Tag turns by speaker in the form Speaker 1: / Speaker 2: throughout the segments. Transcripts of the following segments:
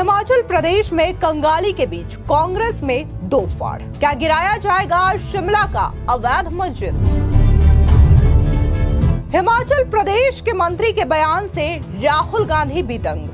Speaker 1: हिमाचल प्रदेश में कंगाली के बीच कांग्रेस में दो फाड़। क्या गिराया जाएगा शिमला का अवैध मस्जिद? हिमाचल प्रदेश के मंत्री के बयान से राहुल गांधी भी दंग।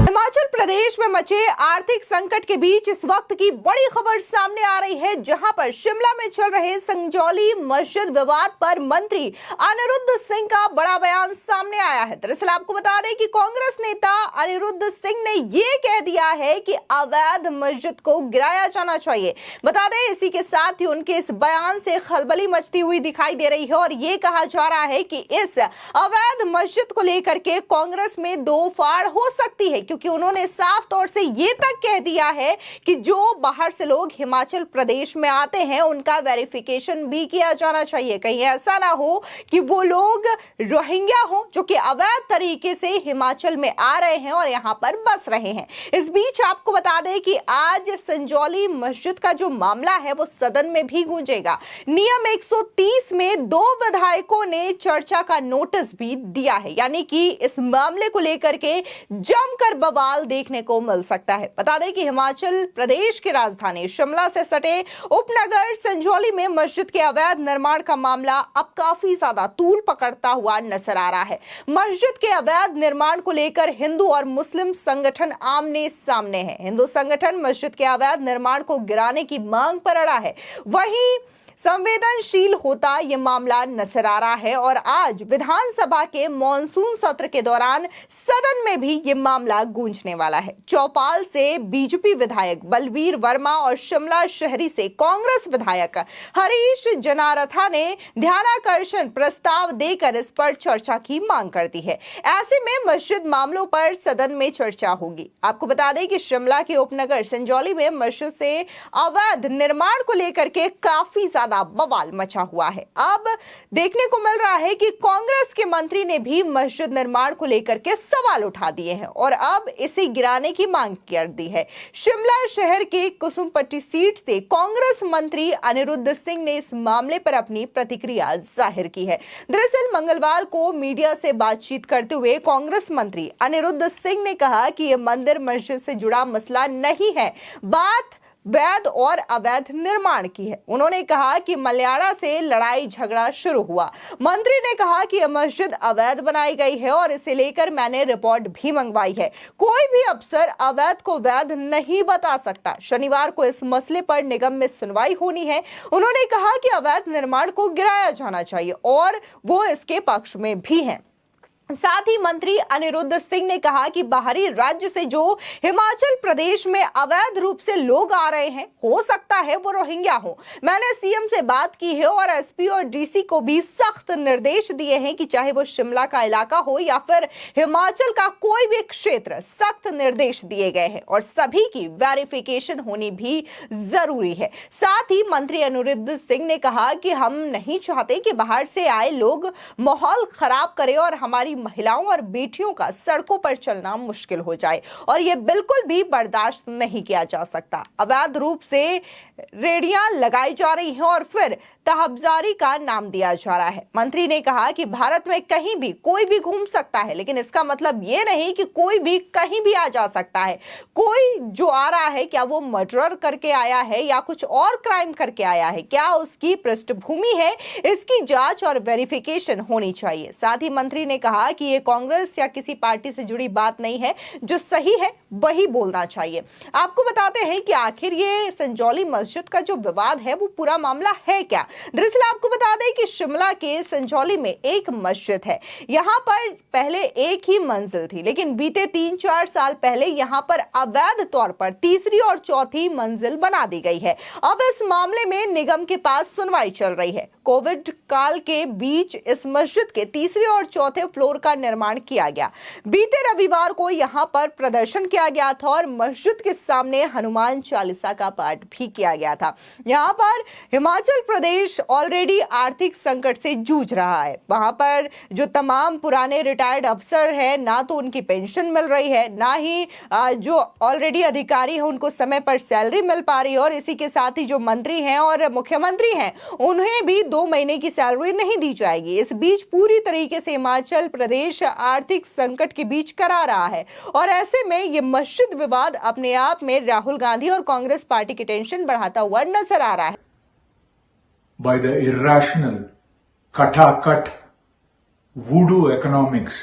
Speaker 1: हिमाचल प्रदेश में मचे आर्थिक संकट के बीच इस वक्त की बड़ी खबर सामने आ रही है, जहां पर शिमला में चल रहे संजौली मस्जिद विवाद पर मंत्री अनिरुद्ध सिंह का बड़ा बयान सामने आया है। दरअसल आपको बता दें कि कांग्रेस नेता अनिरुद्ध सिंह ने ये कह दिया है कि अवैध मस्जिद को गिराया जाना चाहिए। बता दें इसी के साथ ही उनके इस बयान से खलबली मचती हुई दिखाई दे रही है और ये कहा जा रहा है कि इस अवैध मस्जिद को लेकर के कांग्रेस में दो फाड़ हो सकती है, क्योंकि उन्होंने साफ तौर से ये तक कह दिया है कि जो बाहर से लोग हिमाचल प्रदेश में आते हैं उनका वेरिफिकेशन भी किया जाना चाहिए। कहीं ऐसा ना हो कि वो लोग रोहिंग्या हो जो कि अवैध तरीके से हिमाचल में आ रहे हैं और यहां पर बस रहे हैं। इस बीच आपको बता दें कि आज संजौली मस्जिद का जो मामला है वो सदन में भी गूंजेगा। नियम 130 में दो विधायकों ने चर्चा का नोटिस भी दिया है, यानी कि इस मामले को लेकर के जमकर बवाल देखने को मिल सकता है। बता दें कि हिमाचल प्रदेश की राजधानी शिमला से सटे उपनगर संजौली में मस्जिद के अवैध निर्माण का मामला अब काफी ज्यादा तूल पकड़ता हुआ नजर आ रहा है। मस्जिद के अवैध निर्माण को लेकर हिंदू और मुस्लिम संगठन आमने सामने हैं। हिंदू संगठन मस्जिद के अवैध निर्माण को गिराने की मांग पर अड़ा है, वहीं संवेदनशील होता यह मामला नजर आ रहा है और आज विधानसभा के मॉनसून सत्र के दौरान सदन में भी यह मामला गूंजने वाला है। चौपाल से बीजेपी विधायक बलवीर वर्मा और शिमला शहरी से कांग्रेस विधायक हरीश जनारथा ने ध्यानाकर्षण प्रस्ताव देकर इस पर चर्चा की मांग कर दी है। ऐसे में मस्जिद मामलों पर सदन में चर्चा होगी। आपको बता दें कि शिमला के उपनगर संजौली में मस्जिद से अवैध निर्माण को लेकर के काफी बवाल मचा हुआ है। अब देखने को मिल रहा है कि कांग्रेस के मंत्री ने भी मस्जिद निर्माण को लेकर के सवाल उठा दिए हैं और अब इसे गिराने की मांग कर दी है। शिमला शहर के कुसुमपट्टी सीट से कांग्रेस मंत्री अनिरुद्ध सिंह ने इस मामले पर अपनी प्रतिक्रिया जाहिर की है। दरअसल मंगलवार को मीडिया से बातचीत करते हुए कांग्रेस मंत्री अनिरुद्ध सिंह ने कहा कि यह मंदिर मस्जिद से जुड़ा मसला नहीं है, बात वैध और अवैध निर्माण की है। उन्होंने कहा कि मल्याड़ा से लड़ाई झगड़ा शुरू हुआ। मंत्री ने कहा कि यह मस्जिद अवैध बनाई गई है और इसे लेकर मैंने रिपोर्ट भी मंगवाई है। कोई भी अफसर अवैध को वैध नहीं बता सकता। शनिवार को इस मसले पर निगम में सुनवाई होनी है। उन्होंने कहा कि अवैध निर्माण को गिराया जाना चाहिए और वो इसके पक्ष में भी हैं। साथ ही मंत्री अनिरुद्ध सिंह ने कहा कि बाहरी राज्य से जो हिमाचल प्रदेश में अवैध रूप से लोग आ रहे हैं, हो सकता है वो रोहिंग्या हो। मैंने सीएम से बात की है और एसपी और डीसी को भी सख्त निर्देश दिए हैं कि चाहे वो शिमला का इलाका हो या फिर हिमाचल का कोई भी क्षेत्र, सख्त निर्देश दिए गए हैं और सभी की वेरिफिकेशन होनी भी जरूरी है। साथ ही मंत्री अनिरुद्ध सिंह ने कहा कि हम नहीं चाहते कि बाहर से आए लोग माहौल खराब करें और हमारी महिलाओं और बेटियों का सड़कों पर चलना मुश्किल हो जाए और यह बिल्कुल भी बर्दाश्त नहीं किया जा सकता। अवैध रूप से रेडियां लगाई जा रही हैं और फिर तहबजारी का नाम दिया जा रहा है। मंत्री ने कहा कि भारत में कहीं भी कोई भी घूम सकता है, लेकिन इसका मतलब यह नहीं कि कोई भी कहीं भी आ जा सकता है। कोई जो आ रहा है, क्या वो मर्डर करके आया है या कुछ और क्राइम करके आया है, क्या उसकी पृष्ठभूमि है, इसकी जांच और वेरिफिकेशन होनी चाहिए। साथ ही मंत्री ने कहा कि ये कांग्रेस या किसी पार्टी से जुड़ी बात नहीं है, जो सही है वही बोलना चाहिए। आपको बताते हैं कि आखिर ये संजौली मस्जिद का जो विवाद है वो पूरा मामला है क्या। दरअसल आपको बता दें कि शिमला के संजौली में एक मस्जिद है। यहाँ पर पहले एक ही मंजिल थी, लेकिन बीते 3-4 साल पहले यहाँ पर अवैध तौर पर तीसरी और चौथी मंजिल बना दी गई है। अब इस मामले में निगम के पास सुनवाई चल रही है। कोविड काल के बीच इस मस्जिद के तीसरे और चौथे फ्लोर का निर्माण किया गया। बीते रविवार को यहाँ पर प्रदर्शन के किया गया था और मस्जिद के सामने हनुमान चालीसा का पाठ भी किया गया था। यहाँ पर हिमाचल प्रदेश ऑलरेडी आर्थिक संकट से जूझ रहा है। वहां पर जो तमाम पुराने रिटायर्ड अफसर है, ना तो उनकी पेंशन मिल रही है, ना ही जो ऑलरेडी अधिकारी है उनको समय पर सैलरी मिल पा रही है, और इसी के साथ ही जो मंत्री हैं और मुख्यमंत्री हैं उन्हें भी 2 महीने की सैलरी नहीं दी जाएगी। इस बीच पूरी तरीके से हिमाचल प्रदेश आर्थिक संकट के बीच करा रहा है, और ऐसे में ये मस्जिद विवाद अपने आप में राहुल गांधी और कांग्रेस पार्टी की टेंशन बढ़ाता हुआ नजर आ रहा है।
Speaker 2: By the irrational, cut voodoo economics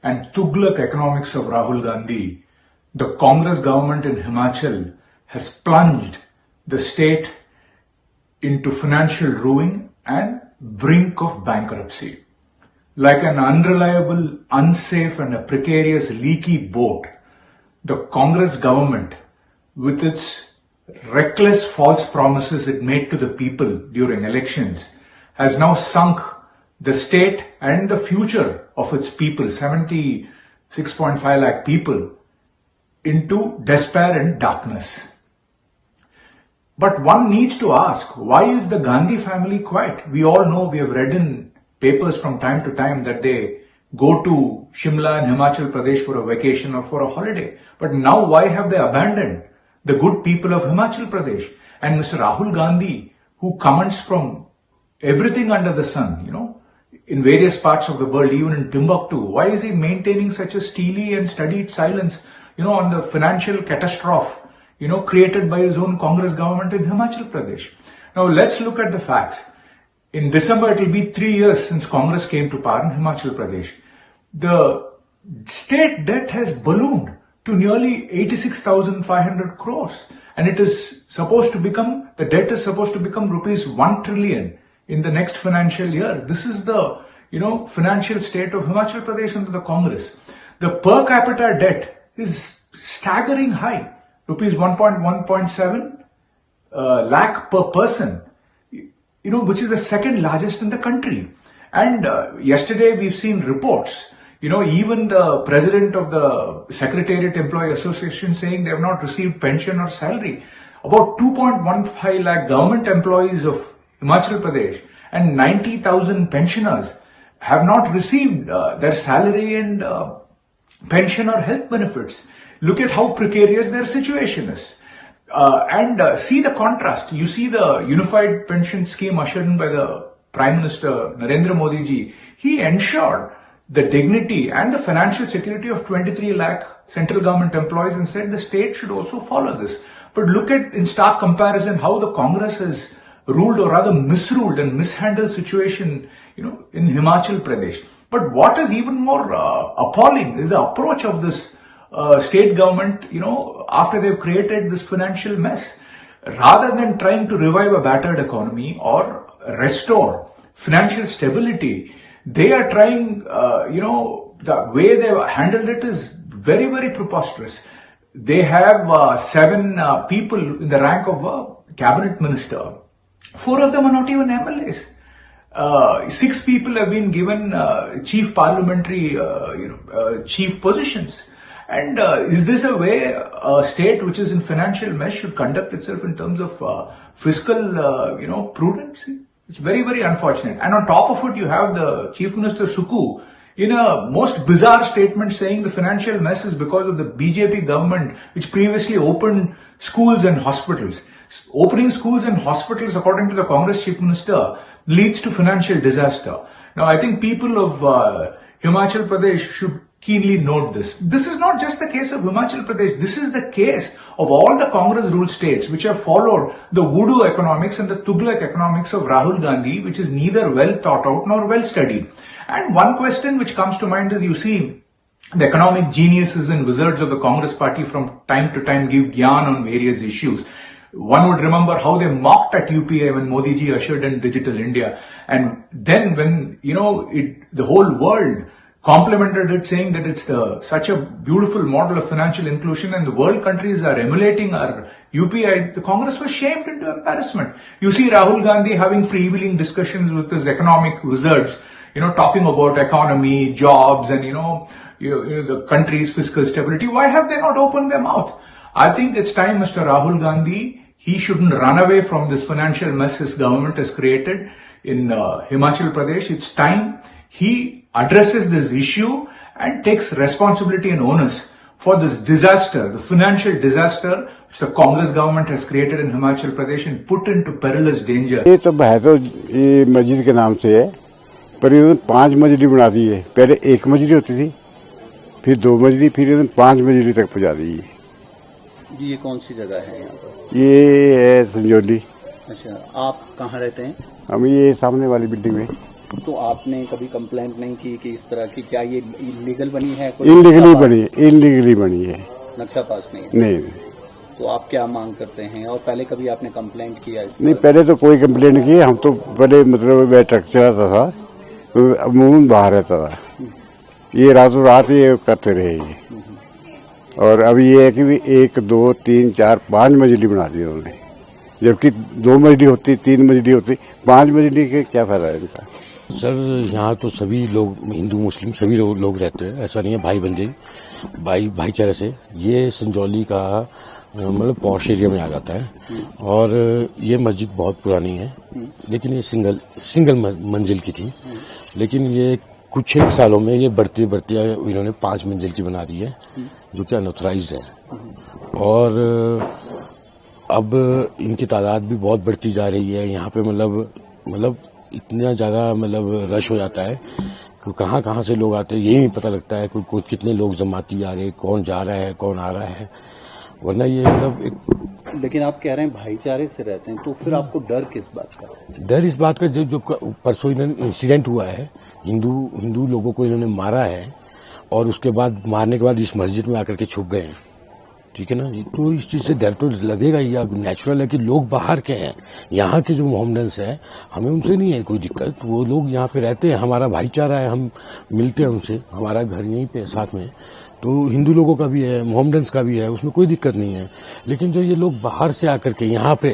Speaker 2: and Tughlaq economics of Rahul Gandhi, the Congress government in Himachal has plunged the state into financial ruin and brink of bankruptcy. Like an unreliable, unsafe and a precarious leaky boat, the Congress government, with its reckless false promises it made to the people during elections, has now sunk the state and the future of its people, 76.5 lakh people, into despair and darkness. But one needs to ask, why is the Gandhi family quiet? We all know, we have read in papers from time to time that they go to Shimla and Himachal Pradesh for a vacation or for a holiday. But now why have they abandoned the good people of Himachal Pradesh? And Mr. Rahul Gandhi, who comments from everything under the sun, in various parts of the world, even in Timbuktu, why is he maintaining such a steely and studied silence, on the financial catastrophe, created by his own Congress government in Himachal Pradesh? Now let's look at the facts. In December, it will be 3 years since Congress came to power in Himachal Pradesh. The state debt has ballooned to nearly 86,500 crores. And it is supposed to become, the debt is supposed to become rupees 1 trillion in the next financial year. This is the, financial state of Himachal Pradesh under the Congress. The per capita debt is staggering high, rupees 1.7 lakh per person. Which is the second largest in the country. And yesterday we've seen reports, even the president of the Secretariat Employee Association saying they have not received pension or salary. About 2.15 lakh government employees of Himachal Pradesh and 90,000 pensioners have not received their salary and pension or health benefits. Look at how precarious their situation is. And see the contrast. You see the unified pension scheme ushered in by the Prime Minister Narendra Modi ji. He ensured the dignity and the financial security of 23 lakh central government employees and said the state should also follow this. But look at, in stark comparison, how the Congress has ruled, or rather misruled and mishandled situation, in Himachal Pradesh. But what is even more appalling is the approach of this state government, after they've created this financial mess. Rather than trying to revive a battered economy or restore financial stability, they are trying, the way they've handled it is very, very preposterous. They have 7 people in the rank of a cabinet minister. 4 of them are not even MLAs. 6 people have been given chief parliamentary, chief positions. And is this a way a state which is in financial mess should conduct itself in terms of fiscal, prudence? It's very, very unfortunate. And on top of it, you have the Chief Minister Suku in a most bizarre statement saying the financial mess is because of the BJP government, which previously opened schools and hospitals. Opening schools and hospitals, according to the Congress Chief Minister, leads to financial disaster. Now, I think people of Himachal Pradesh should keenly note this. This is not just the case of Himachal Pradesh. This is the case of all the Congress-ruled states which have followed the voodoo economics and the Tughlaq economics of Rahul Gandhi, which is neither well thought out nor well studied. And one question which comes to mind is, you see, the economic geniuses and wizards of the Congress party from time to time give gyan on various issues. One would remember how they mocked at UPI when Modi ji ushered in Digital India. And then when, the whole world complimented it, saying that it's such a beautiful model of financial inclusion and the world countries are emulating our UPI, the Congress was shamed into embarrassment. You see Rahul Gandhi having freewheeling discussions with his economic wizards, talking about economy, jobs, and the country's fiscal stability. Why have they not opened their mouth? I think it's time, Mr. Rahul Gandhi, he shouldn't run away from this financial mess his government has created in Himachal Pradesh. It's time he addresses this issue and takes responsibility and onus for this disaster, the financial disaster which the Congress government has created in Himachal Pradesh and put into perilous danger.
Speaker 3: ये तो है तो ये मस्जिद के नाम से है, पर इन्होंने 5 मंजिली बना दी है। पहले 1 मंजिली होती थी, फिर 2 मंजिली, फिर इन्होंने 5 मंजिली तक पहुंचा दी है।
Speaker 4: ये कौन सी जगह है यहाँ पर?
Speaker 3: ये है संजौली।
Speaker 4: अच्छा, आप कहाँ रहते हैं?
Speaker 3: हम ये सामने वाली बिल्डिंग में।
Speaker 4: तो आपने कभी कंप्लेंट नहीं की कि इस तरह की, क्या ये इलीगल बनी है?
Speaker 3: इनलीगली बनी है,
Speaker 4: नक्शा पास नहीं है?
Speaker 3: नहीं।
Speaker 4: तो आप क्या मांग करते हैं, और पहले कभी आपने कंप्लेंट किया इस
Speaker 3: नहीं,
Speaker 4: पर?
Speaker 3: पहले तो कोई कंप्लेंट नहीं की। हम तो पहले मतलब मैं ट्रक चलाता था, तो अमूमन बाहर रहता था। ये रातों रात ये करते रहे ये। और अभी ये है कि भी 1, 2, 3, 4, 5 मंजिली बना दी उन्होंने, जबकि 2 मंजिली होती, 3 मंजिली होती, 5 मंजिली के क्या फायदा है इनका?
Speaker 5: सर, यहाँ तो सभी लोग, हिंदू मुस्लिम सभी लोग रहते हैं, ऐसा नहीं है। भाई बंधे, भाईचारे से। ये संजौली का मतलब पॉश एरिया में आ जाता है, और ये मस्जिद बहुत पुरानी है, लेकिन ये सिंगल मंजिल की थी, लेकिन ये कुछ एक सालों में ये बढ़ते बढ़ते इन्होंने 5 मंजिल की बना दी है, जो कि अनऑथराइज्ड है। और अब इनकी तादाद भी बहुत बढ़ती जा रही है यहाँ पे। मतलब इतना ज़्यादा मतलब रश हो जाता है कि कहाँ से लोग आते हैं यही नहीं पता लगता है। कोई कितने लोग जमाती आ रहे हैं, कौन जा रहा है, कौन आ रहा है। वरना ये मतलब एक,
Speaker 4: लेकिन आप कह रहे हैं भाईचारे से रहते हैं, तो फिर आपको डर किस बात का?
Speaker 5: डर इस बात का जो परसों इन्होंने इंसिडेंट हुआ है, हिंदू लोगों को इन्होंने मारा है, और उसके बाद मारने के बाद इस मस्जिद में आकर के छुप गए हैं, ठीक है ना। तो इस चीज़ से डर तो लगेगा ही। अब नेचुरल है कि लोग बाहर के हैं, यहाँ के जो मोहम्मडन्स हैं, हमें उनसे नहीं है कोई दिक्कत। वो लोग यहाँ पे रहते हैं, हमारा भाईचारा है, हम मिलते हैं उनसे, हमारा घर यहीं पे साथ में। तो हिंदू लोगों का भी है, मोहम्मडन्स का भी है, उसमें कोई दिक्कत नहीं है। लेकिन जो ये लोग बाहर से आकर के यहाँ पे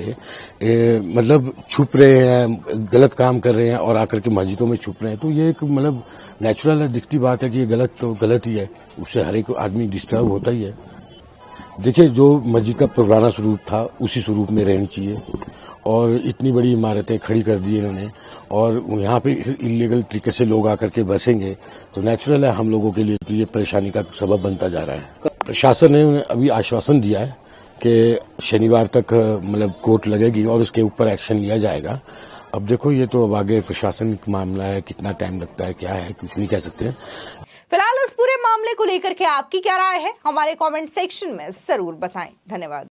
Speaker 5: मतलब छुप रहे हैं, गलत काम कर रहे हैं, और आकर के मस्जिदों में छुप रहे हैं, तो ये एक मतलब नेचुरल है, दिखती बात है कि ये गलत तो गलत ही है। उससे हर एक आदमी डिस्टर्ब होता ही है। देखिए, जो मस्जिद का पुराना स्वरूप था उसी स्वरूप में रहनी चाहिए, और इतनी बड़ी इमारतें खड़ी कर दी इन्होंने, और यहाँ पे इलीगल तरीके से लोग आकर के बसेंगे, तो नेचुरल है हम लोगों के लिए तो ये परेशानी का सबब बनता जा रहा है। प्रशासन ने अभी आश्वासन दिया है कि शनिवार तक मतलब कोर्ट लगेगी और उसके ऊपर एक्शन लिया जाएगा। अब देखो, ये तो अब आगे प्रशासन का मामला है, कितना टाइम लगता है, क्या है, कुछ नहीं कह सकते।
Speaker 1: फिलहाल इस पूरे मामले को लेकर के आपकी क्या राय है, हमारे कमेंट सेक्शन में जरूर बताएं। धन्यवाद।